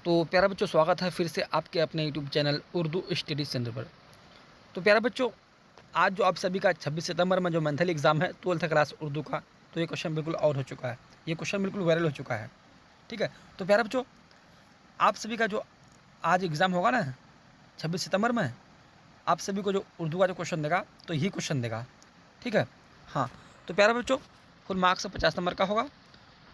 तो प्यारे बच्चों, स्वागत है फिर से आपके अपने YouTube channel Urdu study centre पर। तो प्यारे बच्चों, आज जो आप सभी का 26 सितंबर में जो मंथली एग्ज़ाम है 12th क्लास उर्दू का, तो ये क्वेश्चन बिल्कुल आउट हो चुका है। ये क्वेश्चन बिल्कुल वायरल हो चुका है। ठीक है, तो प्यारे बच्चों, आप सभी का जो आज एग्ज़ाम होगा ना 26 सितंबर में, आप सभी को जो उर्दू का जो क्वेश्चन देगा तो यही क्वेश्चन देगा। ठीक है, हाँ। तो प्यारे बच्चों, फुल मार्क्स 50 नंबर का होगा।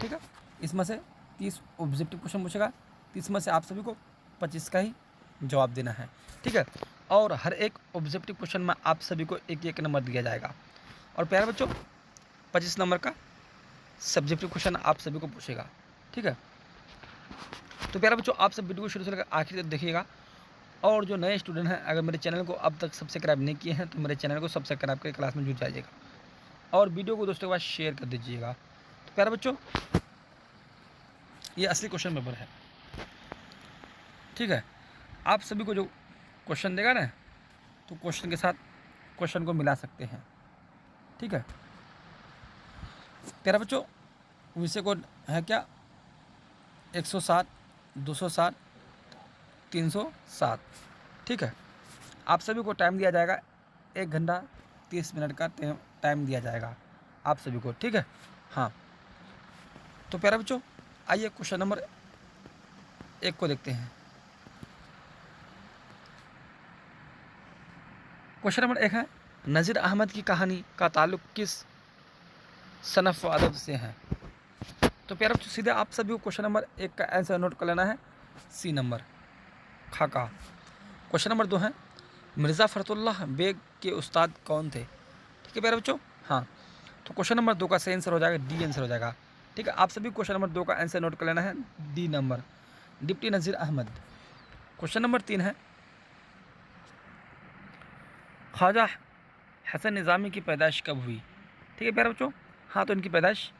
ठीक है, इसमें से 30 ऑब्जेक्टिव क्वेश्चन पूछेगा, 30 में से आप सभी को 25 का ही जवाब देना है। ठीक है, और हर एक ऑब्जेक्टिव क्वेश्चन में आप सभी को एक एक नंबर दिया जाएगा। और प्यारे बच्चों, 25 नंबर का सब्जेक्टिव क्वेश्चन आप सभी को पूछेगा। ठीक है, तो प्यारे बच्चों, आप सब वीडियो को शुरू से लेकर आखिर तक देखिएगा। और जो नए स्टूडेंट हैं, अगर मेरे चैनल को अब तक सब्सक्राइब नहीं किए हैं तो मेरे चैनल को सब्सक्राइब करके क्लास में जुड़ जाइएगा और वीडियो को दोस्तों के पास शेयर कर दीजिएगा। तो प्यारे बच्चों, ये असली क्वेश्चन पेपर है। ठीक है, आप सभी को जो क्वेश्चन देगा ना, तो क्वेश्चन के साथ क्वेश्चन को मिला सकते हैं। ठीक है, प्यारे बच्चों, विषय कोड है क्या? 107, 207, 307। ठीक है, आप सभी को टाइम दिया जाएगा 1 घंटा 30 मिनट का टाइम दिया जाएगा आप सभी को। ठीक है, हाँ। तो प्यारे बच्चों, आइए क्वेश्चन नंबर 1 को देखते हैं। क्वेश्चन नंबर 1 है, नज़ीर अहमद की कहानी का ताल्लुक किस सनफ़ व अदब से है? तो प्यारे बच्चों, सीधे आप सभी को क्वेश्चन नंबर 1 का आंसर नोट कर लेना है, सी नंबर, खाका। क्वेश्चन नंबर 2 है, मिर्ज़ा फ़खरुल्लाह बेग के उस्ताद कौन थे? ठीक है प्यारे बच्चों, हाँ। तो क्वेश्चन नंबर 2 का सही आंसर हो जाएगा डी आंसर हो जाएगा। ठीक है, आप सभी क्वेश्चन नंबर 2 का आंसर नोट कर लेना है, डी नंबर, डिप्टी नज़ीर अहमद। क्वेश्चन नंबर 3 है, ख्वाजा हसन निज़ामी की पैदाइश कब हुई? ठीक है प्यारे बच्चों, हाँ। तो इनकी पैदाइश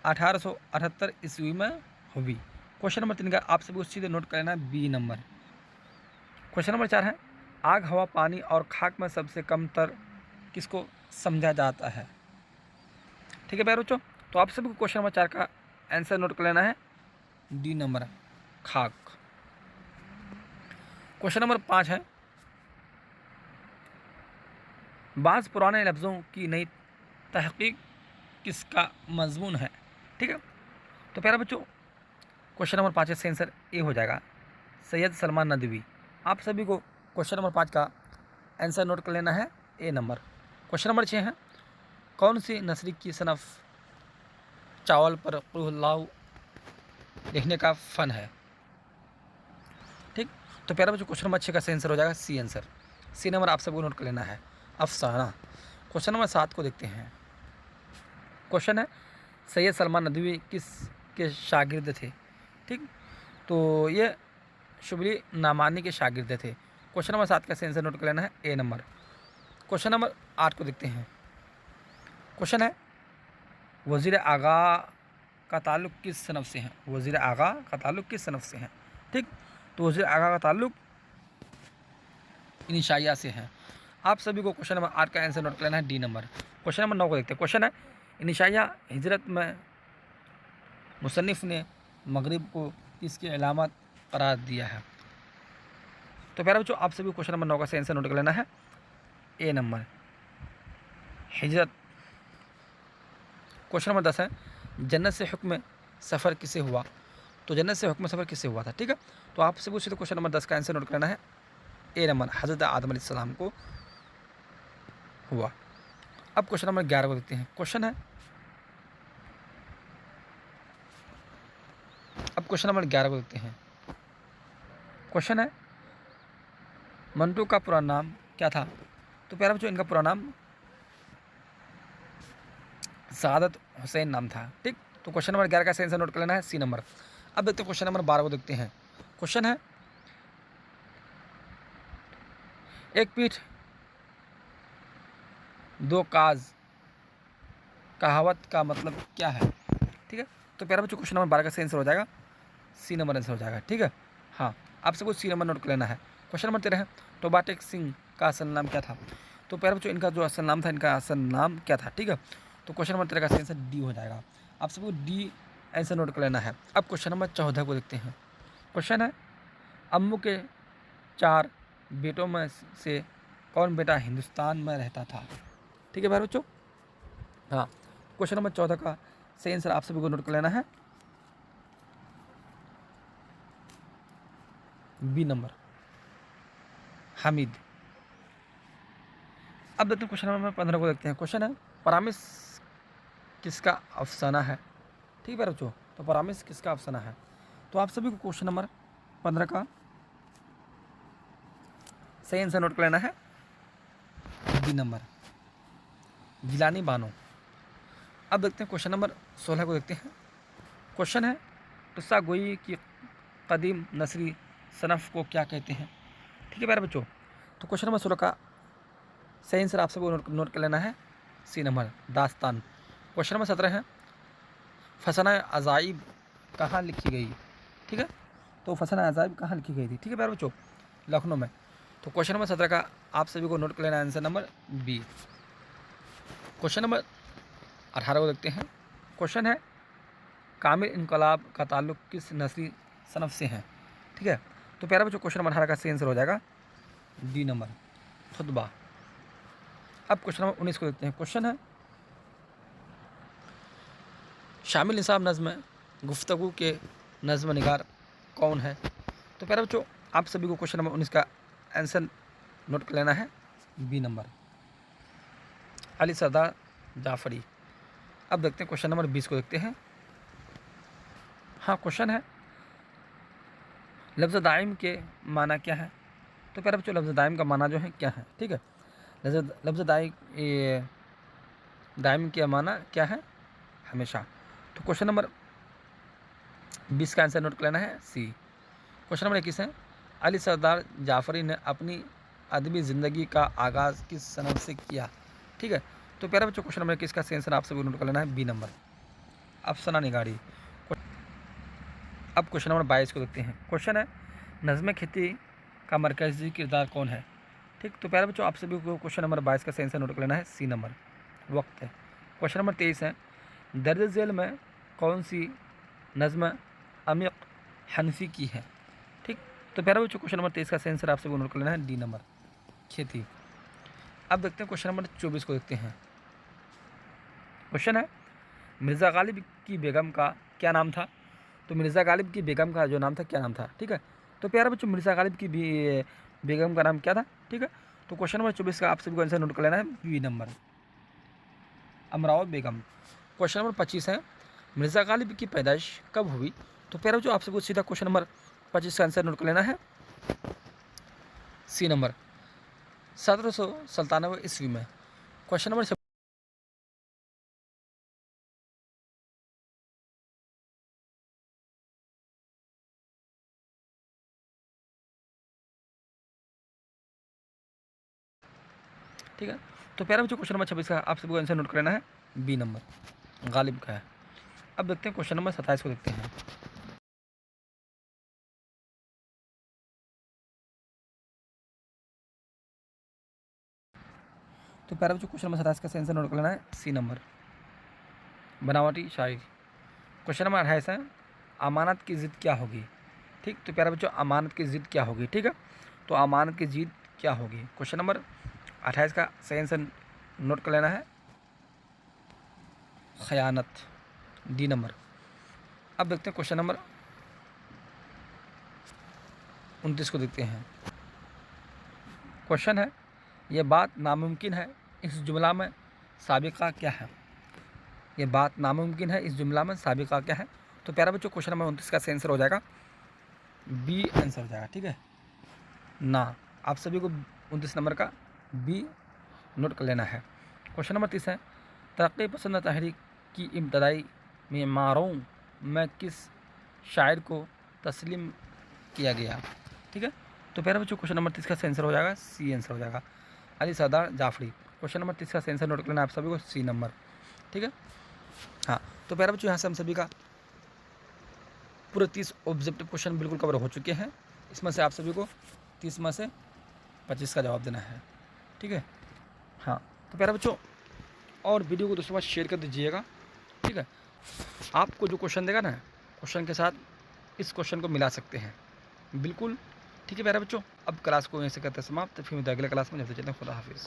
1878 ईस्वी में हुई। क्वेश्चन नंबर 3 का आप सभी को सीधे नोट कर लेना है, बी नंबर। क्वेश्चन नंबर 4 है, आग, हवा, पानी और खाक में सबसे कम तर किसको समझा जाता है? ठीक है प्यारे बच्चों, तो आप सभी को क्वेश्चन नंबर 4 का आंसर नोट कर लेना है, डी नंबर, खाक। क्वेश्चन नंबर 5 है, बाज़ पुराने लफ्ज़ों की नई तहक़ीक़ किसका मज़मून है? ठीक है, तो प्यारे बच्चों, क्वेश्चन नंबर 5 का आंसर ए हो जाएगा, सैयद सलमान नदवी। आप सभी को क्वेश्चन नंबर 5 का आंसर नोट कर लेना है, ए नंबर। क्वेश्चन नंबर 6 है, कौन सी नस्ल की सनफ़ चावल पर कुल्हु लिखने का फ़न है? ठीक, तो प्यारे बच्चों, क्वेश्चन नंबर 6 का आंसर हो जाएगा, सी आंसर, सी नंबर आप सबको नोट कर लेना है, अफसाना। क्वेश्चन नंबर 7 को देखते हैं। क्वेश्चन है, सैयद सलमान नदवी किस के शागिर्द थे? ठीक, तो ये शुबली नामानी के शागिर्द थे। क्वेश्चन नंबर 7 का आंसर नोट कर लेना है, ए नंबर। क्वेश्चन नंबर 8 को देखते हैं। क्वेश्चन है, वज़ीर आगा का ताल्लुक़ किस सनफ़ से है? वज़ीर आगा का ताल्लुक़ किस सनफ़ से है? ठीक, तो वज़ीर आगा का ताल्लुक़ इनिशाया से है। आप सभी को क्वेश्चन नंबर 8 का आंसर नोट कर लेना है, डी नंबर। क्वेश्चन नंबर 9 को देखते हैं। क्वेश्चन है, इनिशाया हिजरत में मुसन्निफ़ ने मगरिब को किसकी अलामत करार दिया है? तो प्यारे बच्चों, आप सभी क्वेश्चन नंबर 9 का आंसर नोट कर लेना है, ए नंबर, हिजरत। क्वेश्चन नंबर 10 है, जन्नत से हुक्म सफ़र किसे हुआ? तो जन्नत से हुक्म सफ़र किसे हुआ था? ठीक है, तो आप सभी को क्वेश्चन नंबर 10 का आंसर नोट करना है, ए नंबर, हज़रत आदम अलैहिस्सलाम को हुआ। अब क्वेश्चन नंबर 11 को देखते हैं। क्वेश्चन है, अब क्वेश्चन नंबर 11 को देखते हैं। क्वेश्चन है, मंटू का पूरा नाम क्या था? तो प्यारे बच्चों, इनका पूरा नाम सादत हुसैन नाम था। ठीक, तो क्वेश्चन नंबर 11 का आंसर नोट कर लेना है, सी नंबर। अब देखते हैं क्वेश्चन नंबर 12 को देखते हैं। क्वेश्चन है, एक पीठ दो काज कहावत का मतलब क्या है? ठीक है, तो प्यारे बच्चों, क्वेश्चन नंबर 12 का आंसर हो जाएगा, सी नंबर आंसर हो जाएगा। ठीक है, हाँ। आप सबको सी नंबर नोट कर लेना है। क्वेश्चन नंबर 13 है, टोबा टेक सिंह का असल नाम क्या था? तो प्यारे बच्चों, इनका जो असल नाम था, इनका असल नाम क्या था? ठीक है, तो क्वेश्चन नंबर 13 का आंसर डी हो जाएगा। आप सबको डी आंसर नोट कर लेना है। अब क्वेश्चन नंबर 14 को देखते हैं। क्वेश्चन है अम्मू के 4 बेटों में से कौन बेटा हिंदुस्तान में रहता था। ठीक है प्यारे बच्चों। हाँ, क्वेश्चन नंबर 14 का सही आंसर आप सभी को नोट कर लेना है, बी नंबर हामिद। अब देखते हैं क्वेश्चन नंबर 15 को देखते हैं। क्वेश्चन है परामिस किसका अफसाना है। ठीक है प्यारे बच्चों, तो परामिस किसका अफसाना है। तो आप सभी को क्वेश्चन नंबर 15 का सही आंसर नोट कर लेना है, बी नंबर जिलानी बानो। अब देखते हैं क्वेश्चन नंबर 16 को देखते हैं। क्वेश्चन है किस्सा गोई की कदीम नसरी सनफ़ को क्या कहते हैं। ठीक है प्यारे बच्चों, तो क्वेश्चन नंबर 16 का सही आंसर आप सबको नोट कर लेना है, सी नंबर दास्तान। क्वेश्चन नंबर 17 है फसना अजाइब कहाँ लिखी गई। ठीक है, तो फसना अजाइब कहाँ लिखी गई थी। ठीक है प्यारे बच्चों, लखनऊ में। तो क्वेश्चन नंबर 17 का आप सभी को नोट कर लेना answer number B. Question number 18 को देखते हैं। क्वेश्चन है कामिल इनकलाब का ताल्लुक किस नस्ली सनफ से है। ठीक है, तो प्यारे बच्चों क्वेश्चन नंबर 18 का सही आंसर हो जाएगा डी नंबर खुतबा। अब क्वेश्चन नंबर 19 को देखते हैं। क्वेश्चन है शामिल निसाब नज़्म गुफ्तगू के नज़्म निगार कौन है। तो प्यारे बच्चों आप सभी को क्वेश्चन नंबर 19 का आंसर नोट कर लेना है, बी नंबर अली सरदार जाफरी। अब देखते हैं क्वेश्चन नंबर 20 को देखते हैं। हाँ, क्वेश्चन है लफ्ज़ दाइम के माना क्या है। तो प्यारे बच्चों लफ्ज़ दाइम का माना जो है क्या है। ठीक है, लफ्ज़ दाइम के माना क्या है, हमेशा। तो क्वेश्चन नंबर 20 का आंसर नोट कर लेना है, सी। क्वेश्चन नंबर 21 है अली सरदार जाफरी ने अपनी अदबी ज़िंदगी का आगाज़ किस सनद से किया। ठीक है, तो प्यारे बच्चों क्वेश्चन नंबर 21 का आंसर आप सभी नोट कर लेना है, बी नंबर अफसाना निगारी। अब क्वेश्चन नंबर 22 को देखते हैं। क्वेश्चन है नज़्म खेती का मरकज़ी किरदार कौन है। ठीक, तो प्यारे बच्चों आप सभी को क्वेश्चन नंबर 22 का आंसर नोट कर लेना है, सी नंबर वक्त है। क्वेश्चन नंबर 23 है दर्ज झेल में कौन सी नज़्म अमीक हनफी की है। ठीक, तो प्यारे बच्चों क्वेश्चन नंबर 23 का आंसर आप सभी को नोट कर लेना है, डी नंबर खेती। अब देखते हैं क्वेश्चन नंबर 24 को देखते हैं। क्वेश्चन है मिर्ज़ा गालिब की बेगम का क्या नाम था। तो मिर्ज़ा गालिब की बेगम का जो नाम था क्या नाम था। ठीक है, तो प्यारे बच्चों मिर्ज़ा गालिब की बेगम का नाम क्या था। ठीक है, तो क्वेश्चन नंबर 24 का आप सभी को आंसर नोट कर लेना है, बी नंबर अमराव बेगम। क्वेश्चन नंबर 25 है मिर्ज़ा गालिब की पैदाइश कब हुई। तो प्यारे बच्चों आप सबको सीधा क्वेश्चन नंबर 25 का आंसर नोट कर लेना है, सी नंबर 1797 ईस्वी में। क्वेश्चन नंबर ठीक है, तो प्यारे बच्चों क्वेश्चन नंबर 26 का आप सबको आंसर नोट कर लेना है, बी नंबर गालिब का है। अब देखते हैं क्वेश्चन नंबर 27 को देखते हैं। तो प्यारे बच्चों क्वेश्चन नंबर 27 का आंसर नोट कर लेना है, सी नंबर बनावटी शायरी। क्वेश्चन नंबर 28 है अमानत की ज़िद क्या होगी। ठीक, तो प्यारे बच्चों अमानत की ज़िद क्या होगी। ठीक है, तो अमानत की ज़िद क्या होगी। क्वेश्चन नंबर 28 का सही आंसर नोट कर लेना है, खयानत, डी नंबर। अब देखते हैं क्वेश्चन नंबर 29 को देखते हैं। क्वेश्चन है यह बात नामुमकिन है इस जुमला में साबिका क्या है। ये बात नामुमकिन है इस जुमला में साबिका क्या है। तो प्यारे बच्चों क्वेश्चन नंबर 29 का आंसर हो जाएगा, बी आंसर हो जाएगा। ठीक है ना, आप सभी को 29 नंबर का बी नोट कर लेना है। क्वेश्चन नंबर 30 है तरक्की पसंद तहरीक की इब्तदाई मेमारों में किस शायर को तस्लीम किया गया। ठीक है, तो प्यारे बच्चों क्वेश्चन नंबर 30 का आंसर हो जाएगा, सी आंसर हो जाएगा अली सरदार जाफरी। क्वेश्चन नंबर 30 का आंसर नोट कर लेना आप सभी को, सी नंबर। ठीक है, हाँ, तो प्यारे बच्चों यहाँ से हम सभी का पूरे 30 ऑब्जेक्टिव क्वेश्चन बिल्कुल कवर हो चुके हैं। इसमें से आप सभी को 30 में से 25 का जवाब देना है। ठीक है, हाँ, तो प्यारे बच्चों और वीडियो को दोस्तों के साथ शेयर कर दीजिएगा। ठीक है, आपको जो क्वेश्चन देगा ना, क्वेश्चन के साथ इस क्वेश्चन को मिला सकते हैं। बिल्कुल ठीक है प्यारे बच्चों, अब क्लास को यहीं से करते हैं समाप्त, फिर मिलते हैं अगले क्लास में, जब तक चलते हैं खुदा हाफिज़।